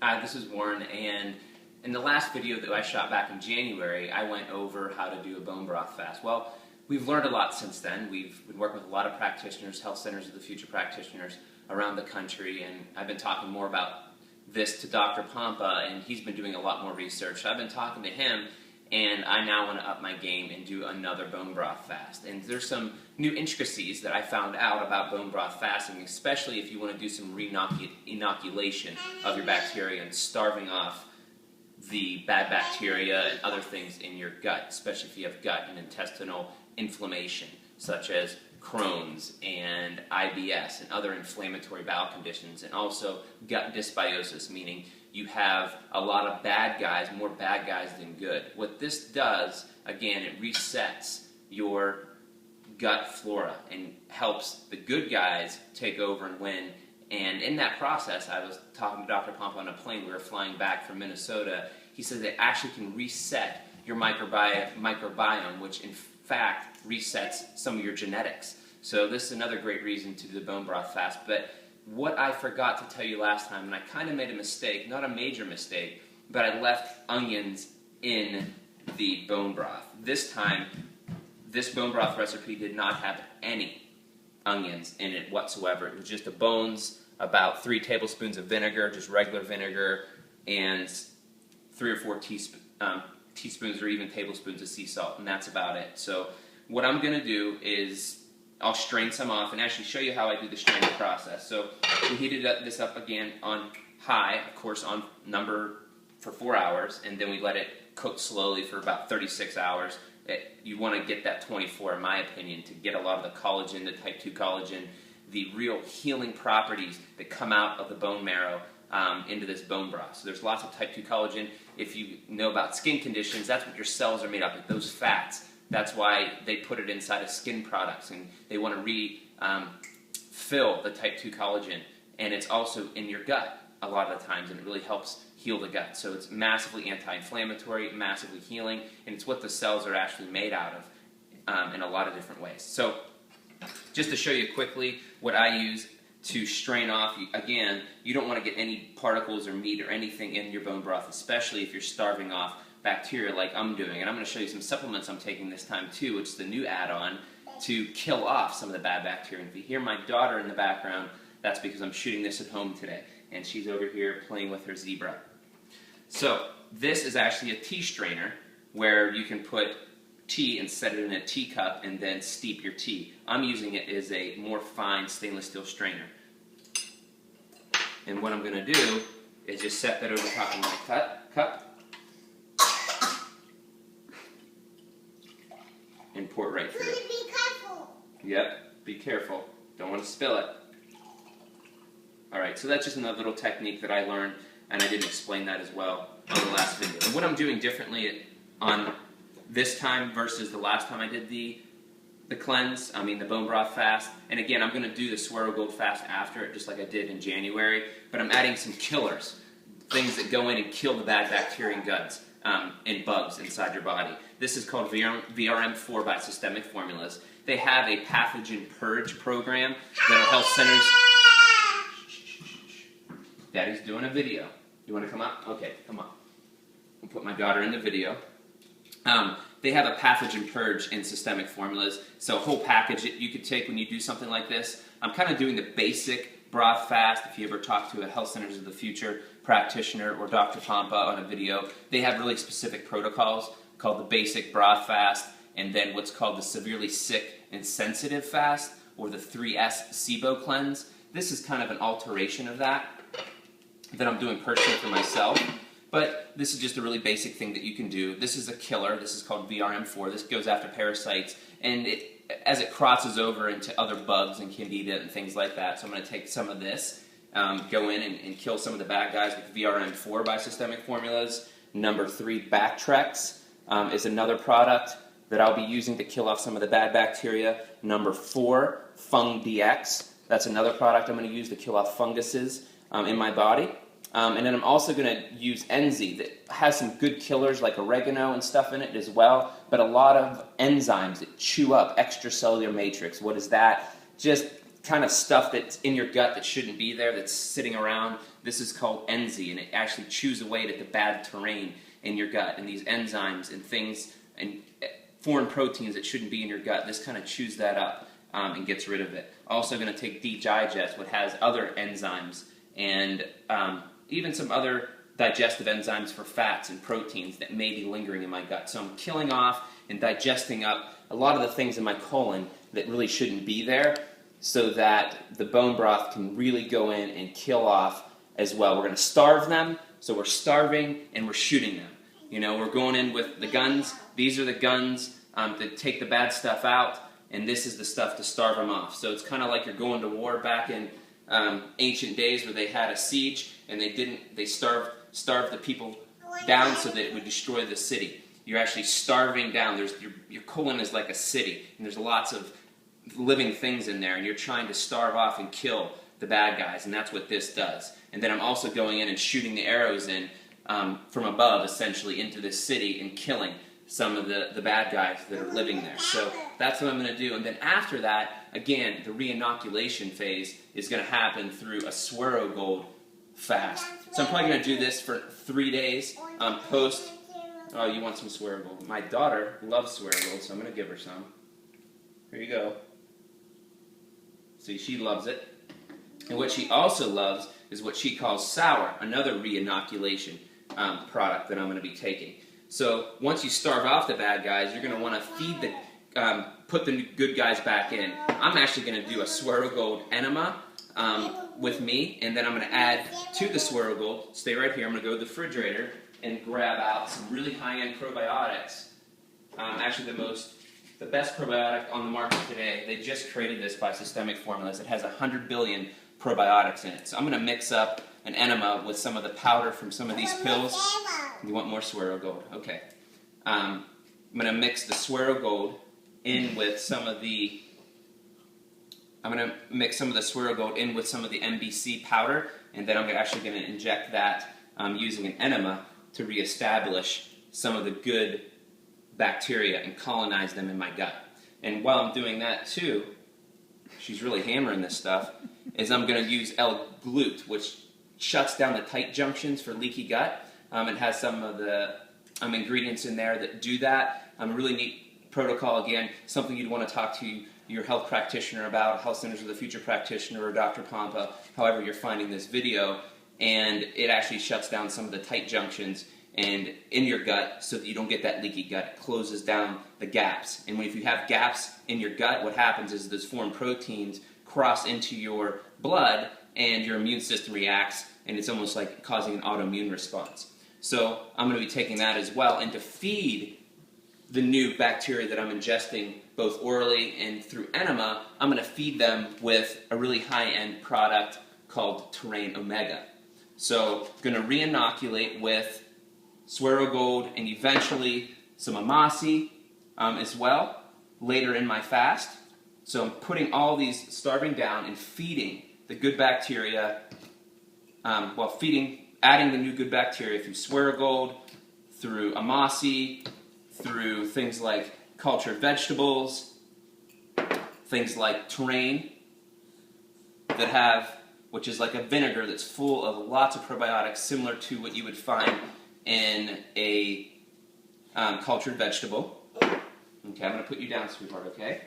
Hi, this is Warren, and in the last video that I shot back in January, I went over how to do a bone broth fast. Well, we've learned a lot since then. We've been working with a lot of practitioners, health centers of the future practitioners around the country, and I've been talking more about this to Dr. Pompa, and he's been doing a lot more research. So I've been talking to him, and I now want to up my game and do another bone broth fast. And there's some new intricacies that I found out about bone broth fasting, especially if you want to do some inoculation of your bacteria and starving off the bad bacteria and other things in your gut, especially if you have gut and intestinal inflammation, such as Crohn's and IBS and other inflammatory bowel conditions, and also gut dysbiosis, meaning you have a lot of bad guys, more bad guys than good. What this does, again, it resets your gut flora and helps the good guys take over and win. And in that process, I was talking to Dr. Pompa on a plane. We were flying back from Minnesota. He said it actually can reset your microbiome, which in fact resets some of your genetics. So this is another great reason to do the bone broth fast. But what I forgot to tell you last time, and I kind of made a mistake, not a major mistake, but I left onions in the bone broth. This time, this bone broth recipe did not have any onions in it whatsoever. It was just the bones, about 3 tablespoons of vinegar, just regular vinegar, and 3 or 4 teaspoons or even tablespoons of sea salt, and that's about it. So what I'm going to do is I'll strain some off and actually show you how I do the straining process. So we heated this up again on high, of course, on number for 4 hours, and then we let it cook slowly for about 36 hours. You want to get that 24, in my opinion, to get a lot of the collagen, the type 2 collagen, the real healing properties that come out of the bone marrow into this bone broth. So there's lots of type 2 collagen. If you know about skin conditions, that's what your cells are made up of, those fats. That's why they put it inside of skin products, and they want to refill the type 2 collagen. And it's also in your gut a lot of the times, and it really helps heal the gut. So it's massively anti-inflammatory, massively healing, and it's what the cells are actually made out of in a lot of different ways. So just to show you quickly what I use to strain off, again, you don't want to get any particles or meat or anything in your bone broth, especially if you're starving off bacteria like I'm doing. And I'm going to show you some supplements I'm taking this time too, which is the new add-on to kill off some of the bad bacteria. And if you hear my daughter in the background, that's because I'm shooting this at home today, and she's over here playing with her zebra. So this is actually a tea strainer where you can put tea and set it in a teacup and then steep your tea. I'm using it as a more fine stainless steel strainer. And what I'm going to do is just set that over top of my cup and pour it right through. Be careful. Yep, be careful. Don't want to spill it. Alright, so that's just another little technique that I learned, and I didn't explain that as well on the last video. And what I'm doing differently on this time versus the last time I did the bone broth fast, and again, I'm going to do the Swirl Gold fast after it, just like I did in January, but I'm adding some killers, things that go in and kill the bad bacteria and guts and bugs inside your body. This is called VRM4 by Systemic Formulas. They have a pathogen purge program that our health centers... Daddy's doing a video. You want to come up? Okay, come on. I'll put my daughter in the video. They have a pathogen purge in Systemic Formulas, so a whole package that you could take when you do something like this. I'm kind of doing the basic broth fast. If you ever talk to a Health Centers of the Future practitioner or Dr. Pompa on a video, they have really specific protocols called the basic broth fast, and then what's called the severely sick and sensitive fast, or the 3S SIBO cleanse. This is kind of an alteration of that I'm doing personally for myself. But this is just a really basic thing that you can do. This is a killer. This is called VRM4. This goes after parasites, and as it crosses over into other bugs and candida and things like that. So I'm going to take some of this, go in and kill some of the bad guys with VRM4 by Systemic Formulas. Number 3, Bactrex is another product that I'll be using to kill off some of the bad bacteria. Number 4, FungDX. That's another product I'm going to use to kill off funguses in my body. And then I'm also going to use Enzy that has some good killers like oregano and stuff in it as well, but a lot of enzymes that chew up extracellular matrix. What is that? Just kind of stuff that's in your gut that shouldn't be there, that's sitting around. This is called enzy, and it actually chews away at the bad terrain in your gut. And these enzymes and things and foreign proteins that shouldn't be in your gut, this kind of chews that up and gets rid of it. Also going to take digest, what has other enzymes and even some other digestive enzymes for fats and proteins that may be lingering in my gut. So I'm killing off and digesting up a lot of the things in my colon that really shouldn't be there, so that the bone broth can really go in and kill off as well. We're going to starve them, so we're starving and we're shooting them. You know, we're going in with the guns. These are the guns that take the bad stuff out, and this is the stuff to starve them off. So it's kind of like you're going to war back in ancient days where they had a siege and they starved the people down so that it would destroy the city. You're actually starving down. Your colon is like a city, and there's lots of living things in there, and you're trying to starve off and kill the bad guys, and that's what this does. And then I'm also going in and shooting the arrows in from above, essentially, into this city and killing some of the bad guys that are living there. So that's what I'm going to do. And then after that, again, the re-inoculation phase is going to happen through a Swero Gold fast. So I'm probably going to do this for 3 days post. Oh, you want some Swero Gold? My daughter loves Swero Gold, so I'm going to give her some. Here you go. See, she loves it. And what she also loves is what she calls sour, another re-inoculation product that I'm going to be taking. So once you starve off the bad guys, you're going to want to feed put the good guys back in. I'm actually going to do a Swero Gold enema with me, and then I'm going to add to the Swero Gold, stay right here, I'm going to go to the refrigerator and grab out some really high-end probiotics. Actually the best probiotic on the market today. They just created this by Systemic Formulas. It has 100 billion probiotics in it. So I'm going to mix up an enema with some of the powder from some of these pills. You want more Swero Gold? Okay. I'm going to mix the Swero Gold in with some of the Swero Gold in with some of the MBC powder, and then I'm actually going to inject that using an enema to reestablish some of the good bacteria and colonize them in my gut. And while I'm doing that too, she's really hammering this stuff, is I'm going to use L-Glut, which shuts down the tight junctions for leaky gut. It has some of the ingredients in there that do that. A really neat protocol, again, something you'd want to talk to your health practitioner about, Health Centers of the Future practitioner, or Dr. Pompa, however you're finding this video, and it actually shuts down some of the tight junctions and in your gut so that you don't get that leaky gut. It closes down the gaps. And if you have gaps in your gut, what happens is those foreign proteins cross into your blood and your immune system reacts, and it's almost like causing an autoimmune response. So I'm going to be taking that as well, and to feed the new bacteria that I'm ingesting both orally and through enema, I'm going to feed them with a really high-end product called Terrain Omega. So I'm going to re-inoculate with Swero Gold and eventually some Amasi as well later in my fast. So I'm putting all these, starving down and feeding the good bacteria, adding the new good bacteria through Swero Gold, through Amasi, through things like cultured vegetables, things like Terrain which is like a vinegar that's full of lots of probiotics, similar to what you would find in a cultured vegetable. Okay, I'm going to put you down, sweetheart, okay?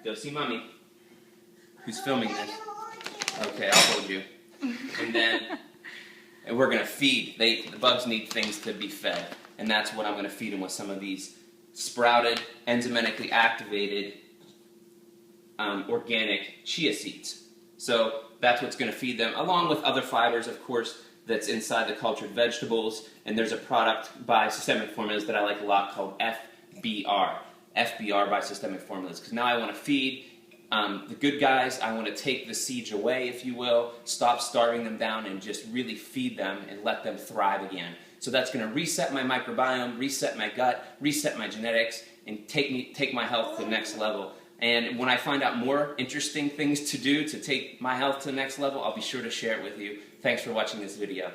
Go see Mommy, who's filming this. Okay, I'll hold you. And we're going to feed. The bugs need things to be fed. And that's what I'm going to feed them with, some of these sprouted, enzymatically activated, organic chia seeds. So that's what's going to feed them, along with other fibers, of course, that's inside the cultured vegetables. And there's a product by Systemic Formulas that I like a lot called FBR. FBR by Systemic Formulas. Because now I want to feed the good guys. I want to take the siege away, if you will, stop starving them down, and just really feed them and let them thrive again. So that's going to reset my microbiome, reset my gut, reset my genetics, and take my health to the next level. And when I find out more interesting things to do to take my health to the next level, I'll be sure to share it with you. Thanks for watching this video.